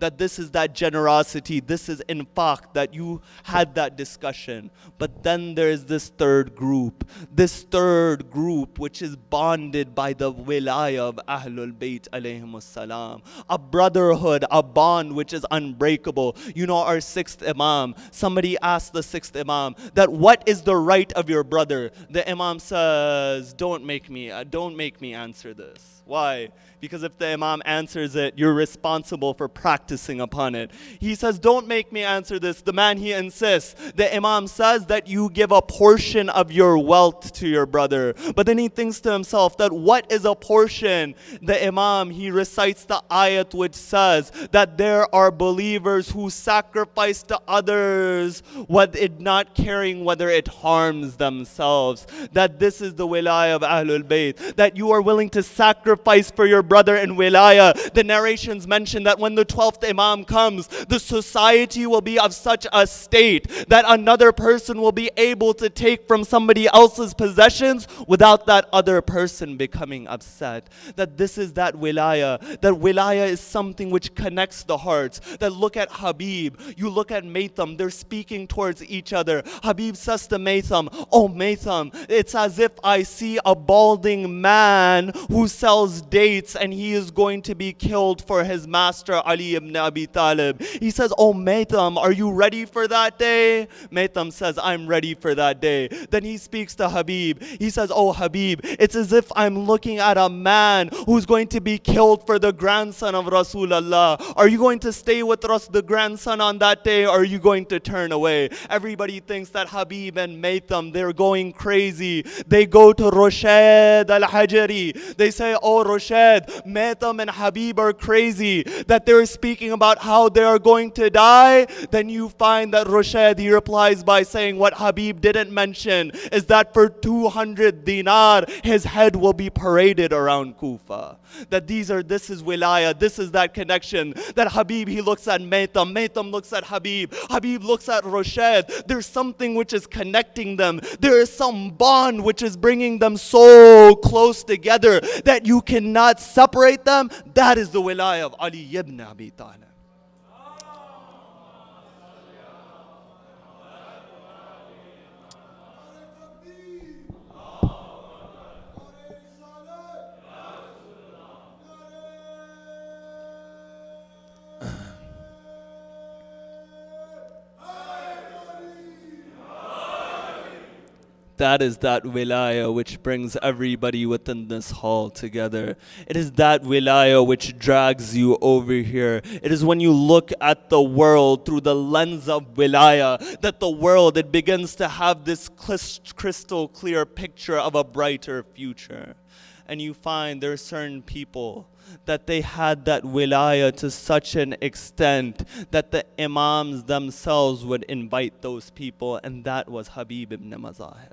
that this is that generosity, this is infaq, that you had that discussion. But then there is this third group which is bonded by the wilaya of Ahlul Bayt alayhimus salam, a brotherhood, a bond which is unbreakable. You know, our sixth Imam, somebody asked the sixth Imam that what is the right of your brother? The Imam says, don't make me answer this. Why? Because if the Imam answers it, you're responsible for practicing upon it. He says, don't make me answer this. The man, he insists. The Imam says that you give a portion of your wealth to your brother. But then he thinks to himself that what is a portion? The Imam, he recites the ayat which says that there are believers who sacrifice to others, not caring whether it harms themselves. That this is the wilaya of Ahlul Bayt. That you are willing to sacrifice for your brother in wilaya. The narrations mention that when the 12th Imam comes, the society will be of such a state that another person will be able to take from somebody else's possessions without that other person becoming upset. That this is that wilaya. That wilaya is something which connects the hearts. That look at Habib, you look at Maytham, they're speaking towards each other. Habib says to Maytham, oh Maytham, it's as if I see a balding man who sells dates and he is going to be killed for his master Ali ibn Abi Talib. He says, oh Maytham, are you ready for that day? Maytham says, I'm ready for that day. Then he speaks to Habib. He says, oh Habib, it's as if I'm looking at a man who's going to be killed for the grandson of Rasulullah. Are you going to stay with the grandson on that day, or are you going to turn away? Everybody thinks that Habib and Maytham, they're going crazy. They go to Rashad al-Hajari. They say, oh Rashad, Maytham and Habib are crazy, that they're speaking about how they are going to die. Then you find that Rashad, he replies by saying what Habib didn't mention is that for 200 dinar, his head will be paraded around Kufa. That this is wilaya, this is that connection. That Habib, he looks at Maytham, Maytham looks at Habib, Habib looks at Rashad. There's something which is connecting them. There is some bond which is bringing them so close together that you cannot separate them. That is the wilaya of Ali ibn Abi Talib. That is that wilaya which brings everybody within this hall together. It is that wilaya which drags you over here. It is when you look at the world through the lens of wilaya that the world, it begins to have this crystal clear picture of a brighter future. And you find there are certain people that they had that wilaya to such an extent that the imams themselves would invite those people, and that was Habib ibn Mazahir.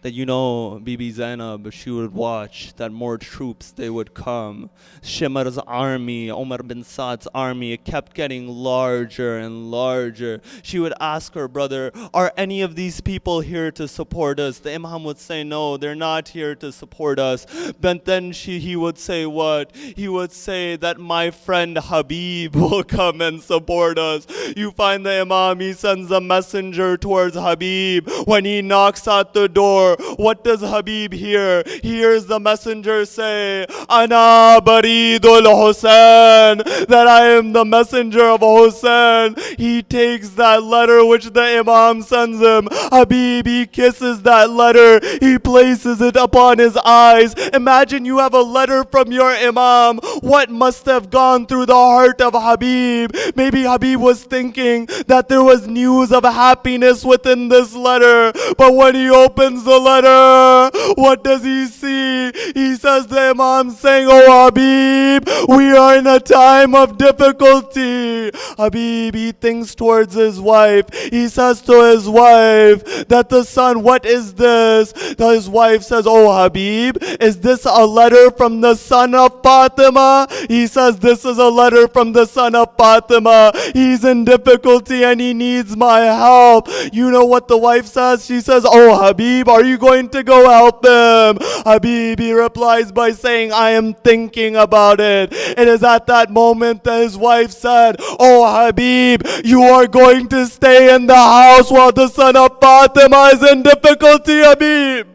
That, you know, Bibi Zainab, she would watch that more troops, they would come. Shimar's army, Umar bin Saad's army, it kept getting larger and larger. She would ask her brother, are any of these people here to support us? The Imam would say, no, they're not here to support us. But then he would say what? He would say that my friend Habib will come and support us. You find the Imam, he sends a messenger towards Habib. When he knocks at the door, what does Habib hear? He hears the messenger say, Ana Baridul Hussein, that I am the messenger of Hussein. He takes that letter which the Imam sends him. Habib, he kisses that letter. He places it upon his eyes. Imagine you have a letter from your Imam. What must have gone through the heart of Habib? Maybe Habib was thinking that there was news of happiness within this letter. But when he opens the letter, what does he see? He says the Imam saying, oh Habib, we are in a time of difficulty. Habib, he thinks towards his wife. He says to his wife that the son, what is this? His wife says, oh Habib, is this a letter from the son of Fatima? He says, this is a letter from the son of Fatima. He's in difficulty and he needs my help. You know what the wife says? She says, oh Habib, are you you going to go help him? Habibi replies by saying, I am thinking about it. It is at that moment that his wife said, Oh Habib, you are going to stay in the house while the son of Fatima is in difficulty, Habib.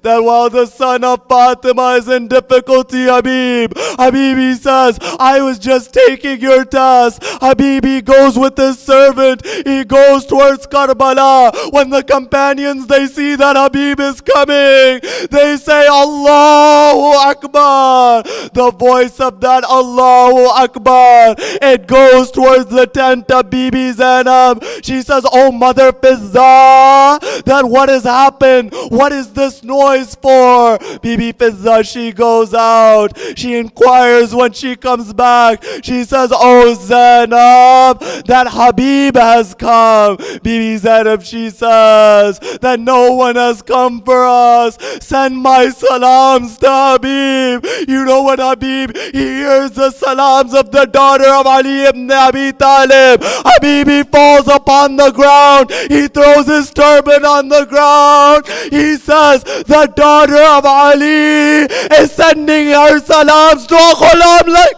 That while the son of Fatima is in difficulty, Habibi says, I was just taking your task. Habibi goes with his servant. He goes towards Karbala. When the companions, they see that Habib is coming, they say, Allahu Akbar. The voice of that Allahu Akbar, it goes towards the tent of Bibi Zainab. She says, Oh Mother Fizza, that what has happened? What is this noise for? Bibi Fizza, she goes out. She inquires when she comes back. She says, Oh Zainab, that Habib has come. Bibi Zainab, she says that no one has come for us. Send my salams to Habib. You know what, Habib? He hears the salams of the daughter of Ali ibn Abi Talib. Habibi falls upon the ground. He throws his turban on the ground. He says, the daughter of Ali is sending her salams to a ghulam like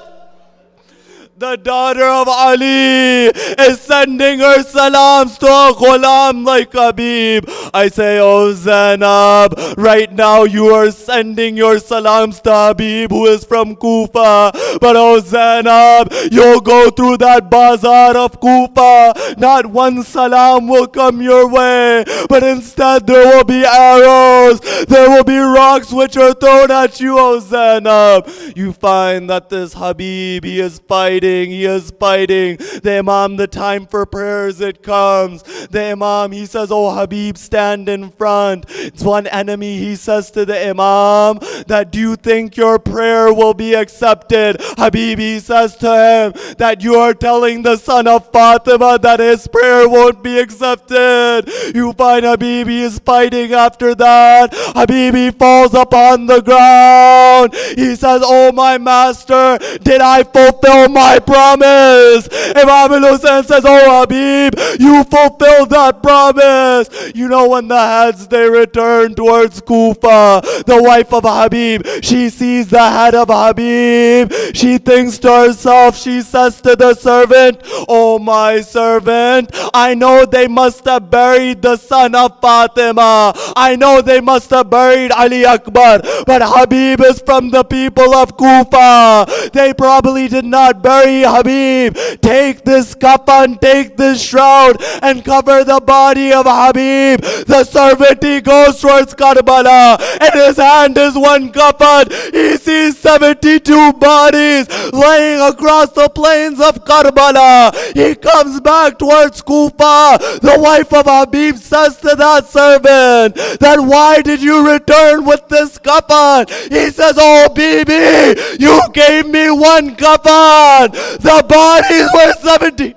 the daughter of Ali is sending her salams to a ghulam like Habib. I say, oh Zainab, right now you are sending your salams to Habib who is from Kufa. But oh Zainab, you'll go through that bazaar of Kufa. Not one salam will come your way, but instead there will be arrows. There will be rocks which are thrown at you, oh Zainab. You find that this Habib, he is fighting. He is fighting. The Imam, the time for prayers, it comes. The Imam, he says, oh Habib, stand in front. It's one enemy, he says to the Imam, that do you think your prayer will be accepted? Habib, he says to him, that you are telling the son of Fatima that his prayer won't be accepted. You find Habib, he is fighting after that. Habib, he falls upon the ground. He says, oh my master, did I fulfill my promise? Imam al-Hussein says, oh Habib, you fulfilled that promise. You know, when the heads, they return towards Kufa, the wife of Habib, she sees the head of Habib. She thinks to herself, she says to the servant, oh my servant, I know they must have buried the son of Fatima. I know they must have buried Ali Akbar, but Habib is from the people of Kufa. They probably did not bury Habib. Take this kafan, take this shroud, and cover the body of Habib. The servant, he goes towards Karbala. In his hand is one kafan. He sees 72 bodies laying across the plains of Karbala. He comes back towards Kufa. The wife of Habib says to that servant, that why did you return with this kafan? He says, oh Bibi, you gave me one kafan. The bodies were 70.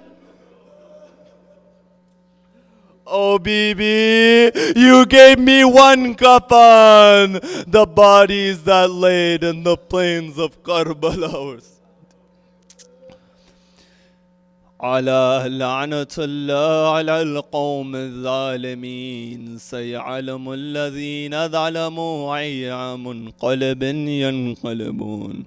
Oh Bibi, you gave me one kafan. The bodies that laid in the plains of Karbala. على لعنة الله على القوم الظالمين سيعلم الذين ظلموا أي منقلب ينقلبون.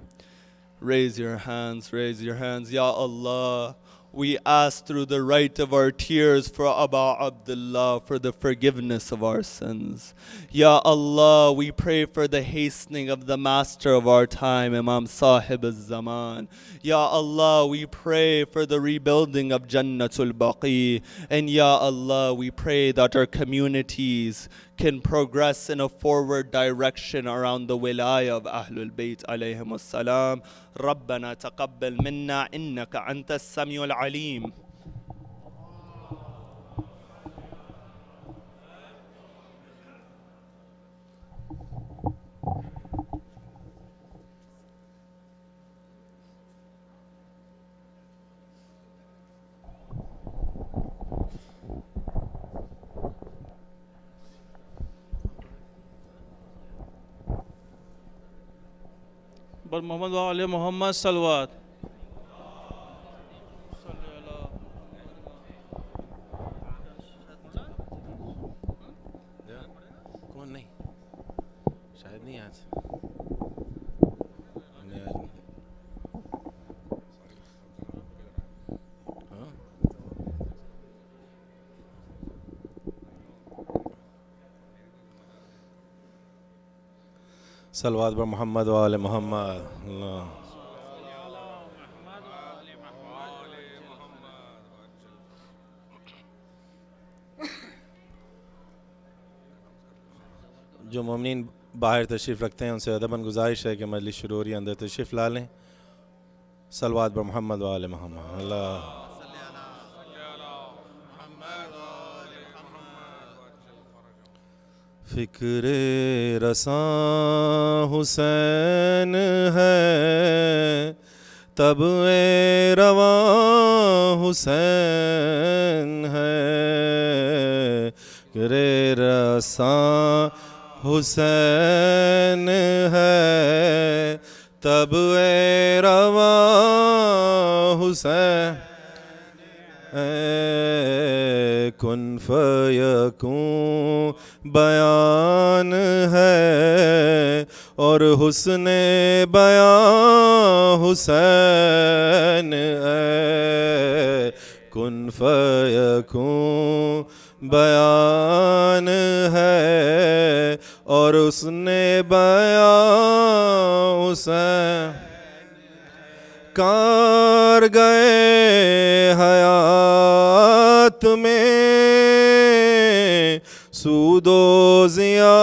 Raise your hands, raise your hands. Ya Allah, we ask through the right of our tears for Aba Abdullah for the forgiveness of our sins. Ya Allah, we pray for the hastening of the master of our time, Imam Sahib al-Zaman. Ya Allah, we pray for the rebuilding of Jannatul Baqi. And Ya Allah, we pray that our communities can progress in a forward direction around the wilayah of Ahlul Bayt alayhim as-salam. ربنا تقبل منا إنك أنت السميع العليم. But Muhammad wa Ali Muhammad Salawat. कौन नहीं सलवात पर मोहम्मद व आले मोहम्मद। अल्लाह। जो मोमिनीन बाहर तशरीफ़ रखते हैं उनसे अदबन गुजारिश है कि मजलिस शुरू हो रही है, अंदर तशरीफ़ ला लें। सलवात पर मोहम्मद व आले मोहम्मद। अल्लाह। फ़िक्रे रसां हुसैन है, तब ए रवां हुसैन है। फ़िक्रे रसां हुसैन है, तब ए रवां हुसैन कुन फयकूं बयान है, और हुस्ने बयान हुसैन है। कुन फयकूं बयान है, और उसने बयान हुसैन। कार गए हयात में, सूदो ज़िया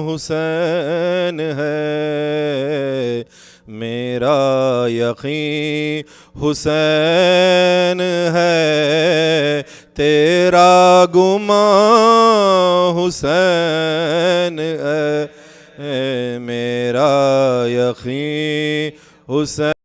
हुसैन है। मेरा यकीन हुसैन है, तेरा गुमान हुसैन है। मेरा यकीन हुसैन